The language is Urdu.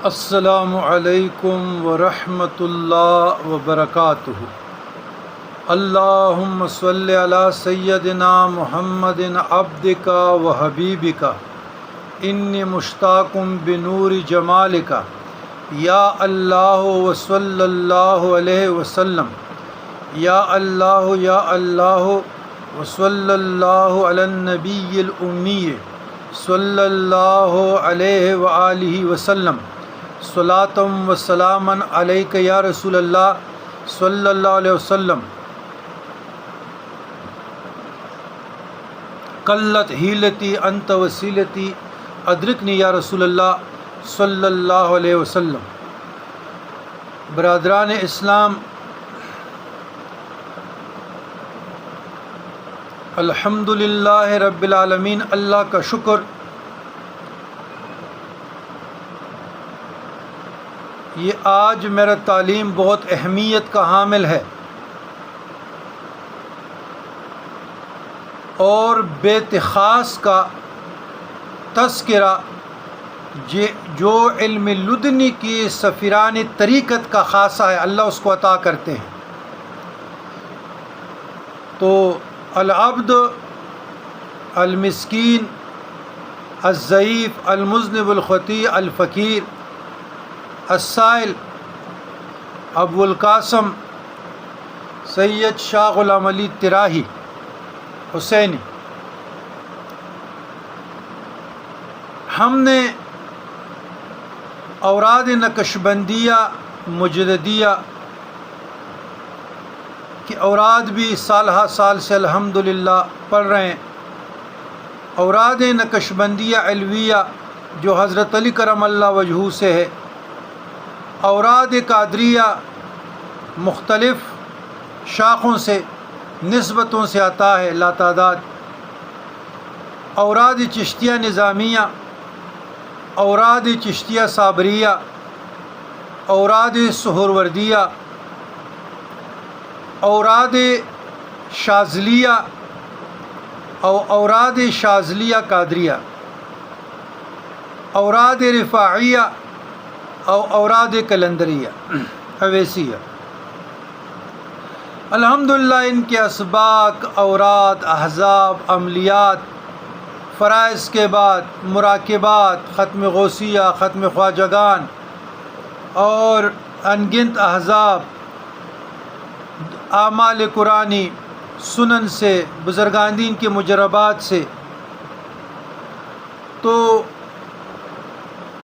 السلام علیکم ورحمۃ اللہ وبرکاتہ۔ اللہم صلی علی سیدنا محمد عبدک و حبیبک انی مشتاق بنور جمالک یا اللہ وصلی اللہ علیہ وسلم یا اللہ وصلی اللہ علی النبی الامی صلی اللہ علیہ وآلہ وسلم صلاۃ و سلاما علیک یا رسول اللہ صلی اللہ علیہ وسلم۔ قلت حیلتی انت وسیلتی ادرکنی یا رسول اللہ صلی اللہ علیہ وسلم۔ برادران اسلام، الحمدللہ رب العالمین، اللہ کا شکر۔ یہ آج میرا تعلیم بہت اہمیت کا حامل ہے اور بیت خاص کا تذکرہ جو علم لدنی کی سفیران طریقت کا خاصہ ہے، اللہ اس کو عطا کرتے ہیں۔ تو العبد المسکین الضعیف المذنب الخطیع الفقیر السائل ابو القاسم سید شاہ غلام علی طراحی حسینی، ہم نے اوراد نقشبندیہ مجددیہ کی اوراد بھی سال ہا سال سے الحمدللہ پڑھ رہے ہیں۔ اوراد نقشبندیہ علویہ جو حضرت علی کرم اللہ وجہہ سے ہے، اوراد قادریہ مختلف شاخوں سے نسبتوں سے آتا ہے لاتعداد، اوراد چشتیہ نظامیہ، اوراد چشتیہ صابریہ، اوراد سہروردیہ، اوراد شاذلیہ اوراد شاذلیہ قادریہ، اوراد رفاعیہ اوراد کلندریہ اویسیہ۔ الحمدللہ ان کے اسباق، اوراد، احزاب، عملیات، فرائض کے بعد مراقبات، ختم غوثیہ، ختم خواجگان اور انگنت احزاب، اعمال قرآنی، سنن سے، بزرگان دین کے مجربات سے، تو